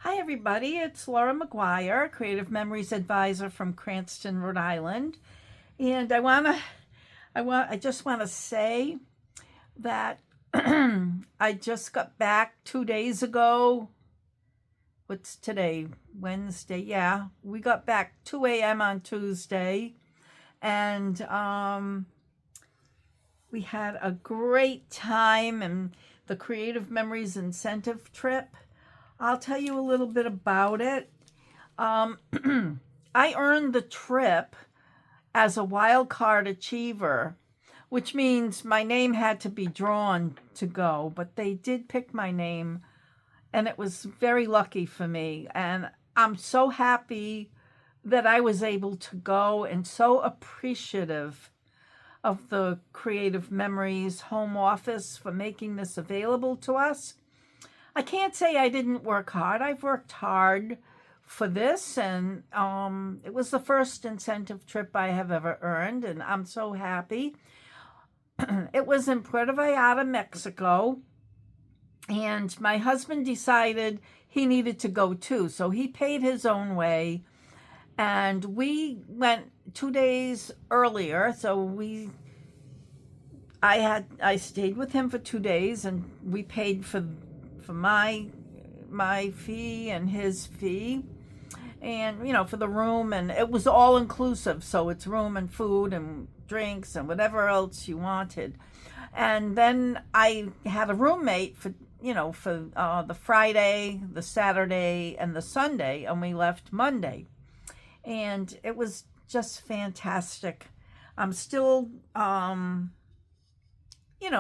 Hi, everybody. It's Laura McGuire, Creative Memories Advisor from Cranston, Rhode Island. And I just want to say that I just got back 2 days ago. What's today? Wednesday. Yeah, we got back 2 a.m. on Tuesday. And we had a great time and the Creative Memories Incentive Trip. I'll tell you a little bit about it. I earned the trip as a wild card achiever, which means my name had to be drawn to go, but they did pick my name, and it was very lucky for me. And I'm so happy that I was able to go and so appreciative of the Creative Memories home office for making this available to us. I can't say I didn't work hard. I've worked hard for this, and it was the first incentive trip I have ever earned, and I'm so happy. It was in Puerto Vallarta, Mexico, and my husband decided he needed to go too, so he paid his own way, and we went 2 days earlier. I stayed with him for 2 days, and we paid for my fee and his fee, and for the room, and it was all inclusive, so it's room and food and drinks and whatever else you wanted. And then I had a roommate for the Friday, the Saturday, and the Sunday, and we left Monday, and it was just fantastic. I'm still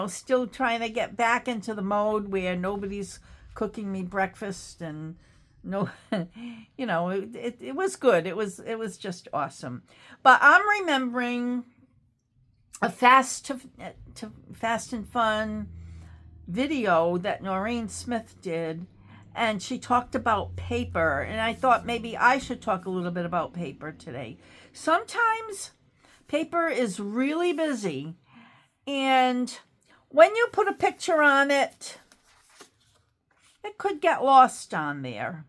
still trying to get back into the mode where nobody's cooking me breakfast, and no, it was good. It was just awesome. But I'm remembering a fast and fun video that Noreen Smith did, and she talked about paper, and I thought maybe I should talk a little bit about paper today. Sometimes paper is really busy, and when you put a picture on it, it could get lost on there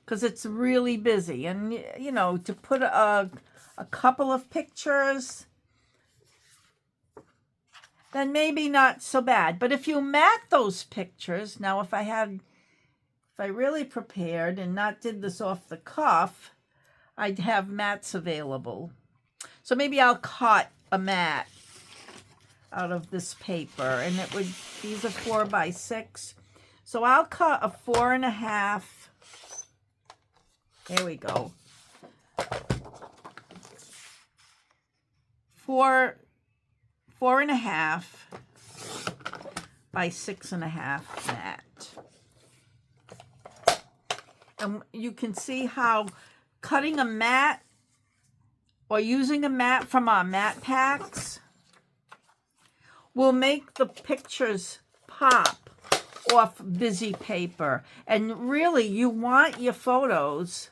because it's really busy. And, to put a couple of pictures, then maybe not so bad. But if you mat those pictures, now if I really prepared and not did this off the cuff, I'd have mats available. So maybe I'll cut a mat out of this paper, and these are 4x6, so I'll cut a 4.5. There we go. 4.5 by 6.5 mat, and you can see how cutting a mat or using a mat from our mat packs will make the pictures pop off busy paper. And really, you want your photos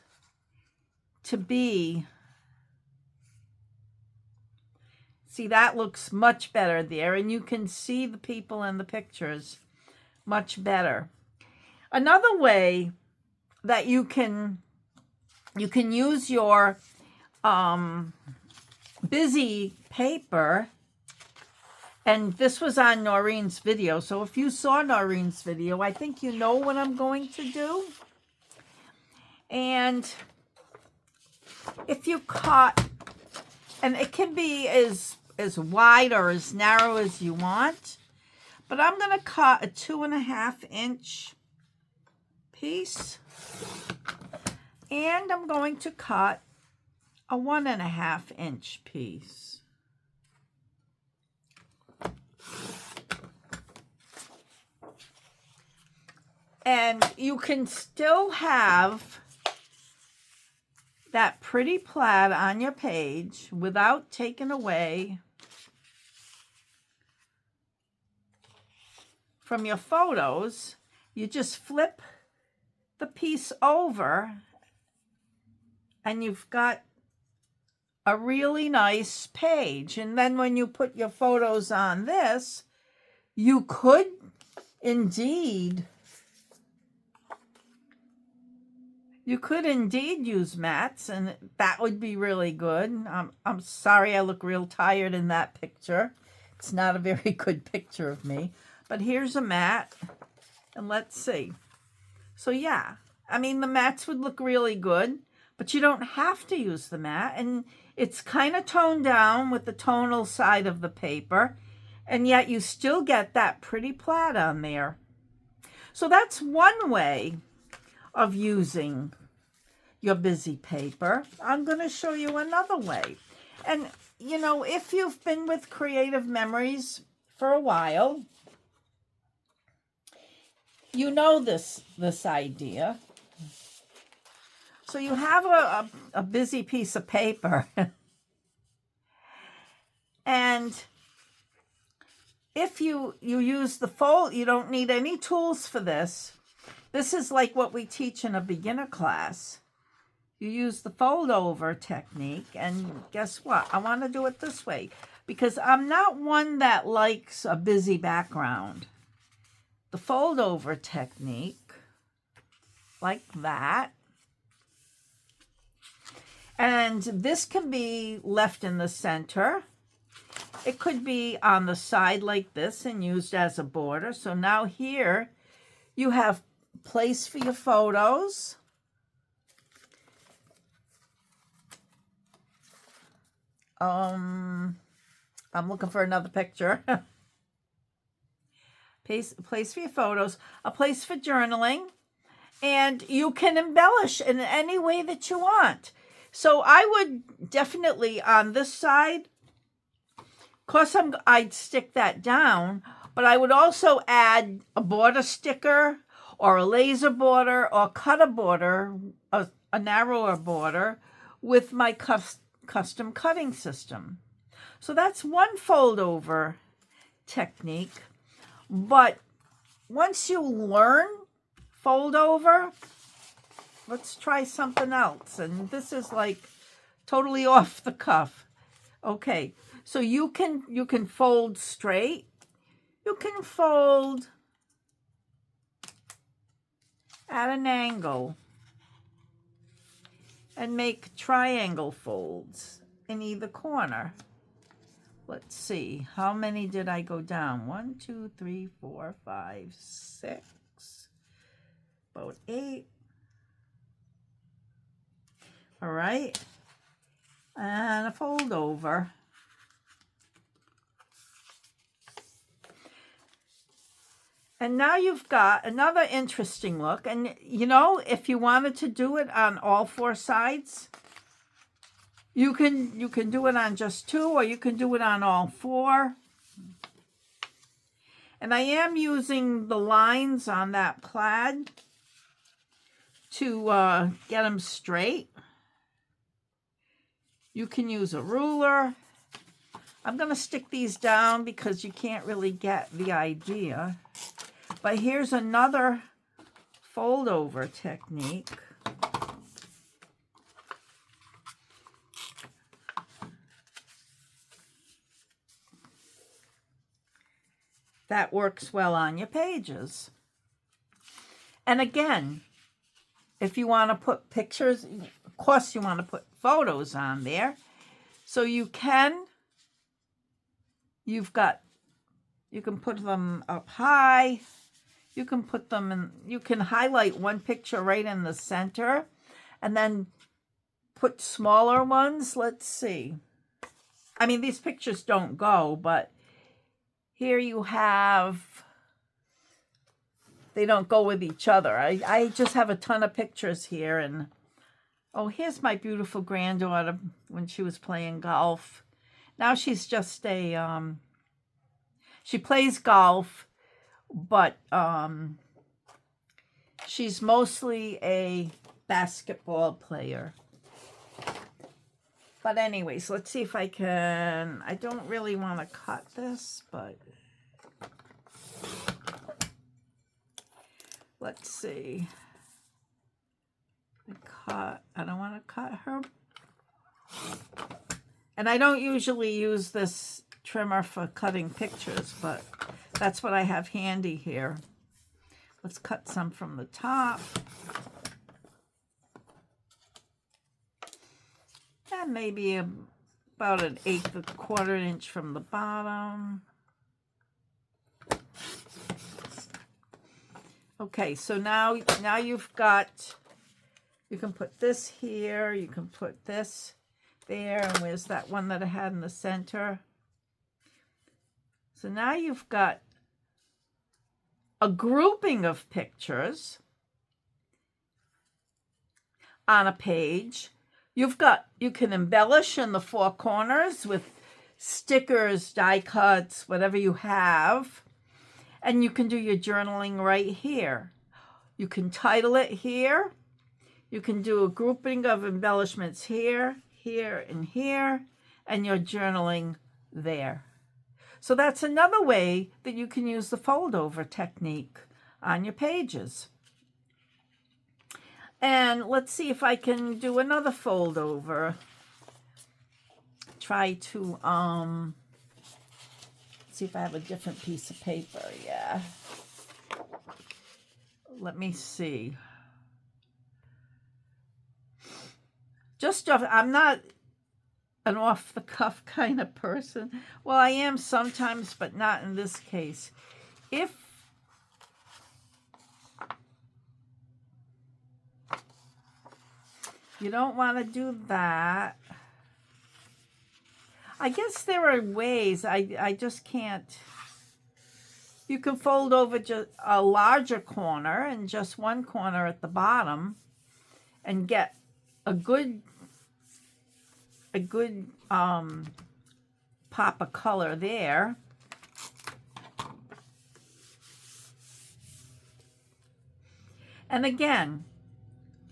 to be, see, that looks much better there, and you can see the people in the pictures much better. Another way that you can use your busy paper, and this was on Noreen's video, so if you saw Noreen's video, I think you know what I'm going to do. And if you cut, and it can be as wide or as narrow as you want, but I'm going to cut a 2.5-inch piece, and I'm going to cut a 1.5-inch piece. And you can still have that pretty plaid on your page without taking away from your photos. You just flip the piece over, and you've got a really nice page. And then when you put your photos on this, you could indeed You could indeed use mats, and that would be really good. I'm sorry I look real tired in that picture. It's not a very good picture of me. But here's a mat, and let's see. So yeah, I mean, the mats would look really good, but you don't have to use the mat. And it's kind of toned down with the tonal side of the paper, and yet you still get that pretty plaid on there. So that's one way of using your busy paper. I'm going to show you another way. And, you know, if you've been with Creative Memories for a while, you know this idea. So you have a busy piece of paper. And if you use the fold, you don't need any tools for this. This is like what we teach in a beginner class. You use the fold over technique, and guess what? I want to do it this way because I'm not one that likes a busy background. The fold over technique, like that. And this can be left in the center. It could be on the side like this and used as a border. So now here you have place for your photos. I'm looking for another picture. Place for your photos, a place for journaling, and you can embellish in any way that you want. So I would definitely on this side, of course I'd stick that down, but I would also add a border sticker or a laser border or cut a border, a narrower border with my custom cutting system. So that's one fold over technique. But once you learn fold over, let's try something else. And this is like totally off the cuff. Okay, so you can fold straight. You can fold at an angle and make triangle folds in either corner. Let's see, how many did I go down? 1, 2, 3, 4, 5, 6, about 8. All right, and a fold over. And now you've got another interesting look. And you know, if you wanted to do it on all 4 sides, you can do it on just 2, or you can do it on all 4. And I am using the lines on that plaid to get them straight. You can use a ruler. I'm going to stick these down because you can't really get the idea. But here's another fold over technique. That works well on your pages. And again, if you want to put pictures, of course you want to put photos on there. So you can put them up high. You can put them in, you can highlight one picture right in the center and then put smaller ones. Let's see. I mean, these pictures don't go, but here you have, they don't go with each other. I just have a ton of pictures here. And, oh, here's my beautiful granddaughter when she was playing golf. Now she's just she plays golf, but she's mostly a basketball player. But anyways, let's see if I can, I don't really want to cut this, but let's see. I don't want to cut her. And I don't usually use this trimmer for cutting pictures, but that's what I have handy here. Let's cut some from the top. and maybe about an 1/8 inch from the bottom. Okay, so now you've got, you can put this here, you can put this there, and where's that one that I had in the center? So now you've got a grouping of pictures on a page. You can embellish in the four corners with stickers, die cuts, whatever you have. And you can do your journaling right here. You can title it here. You can do a grouping of embellishments here, here, and here, and your journaling there. So that's another way that you can use the fold over technique on your pages. And let's see if I can do another fold over. Try to see if I have a different piece of paper. Yeah. Let me see. I'm not an off-the-cuff kind of person. Well, I am sometimes, but not in this case. If you don't want to do that, I guess there are ways. I just can't. You can fold over just a larger corner and just one corner at the bottom and get a good pop of color there. And again,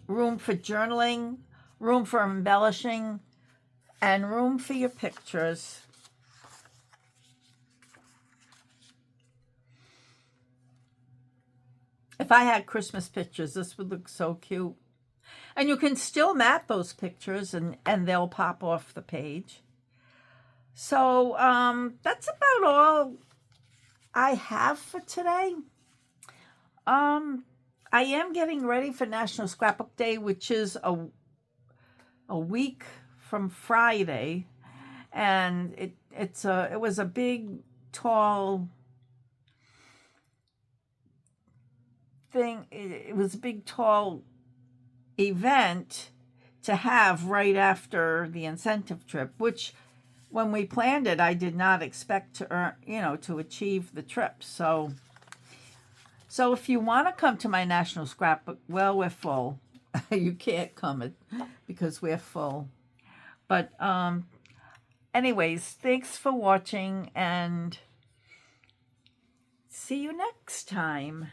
room for journaling, room for embellishing, and room for your pictures. If I had Christmas pictures, this would look so cute. And you can still mat those pictures and they'll pop off the page. So that's about all I have for today. I am getting ready for National Scrapbook Day, which is a week from Friday, and it was a big, tall thing. It was a big, tall event to have right after the incentive trip, which when we planned it, I did not expect to earn, to achieve the trip. So if you want to come to my National Scrapbook, well, we're full. You can't come because we're full. But anyways, thanks for watching and see you next time.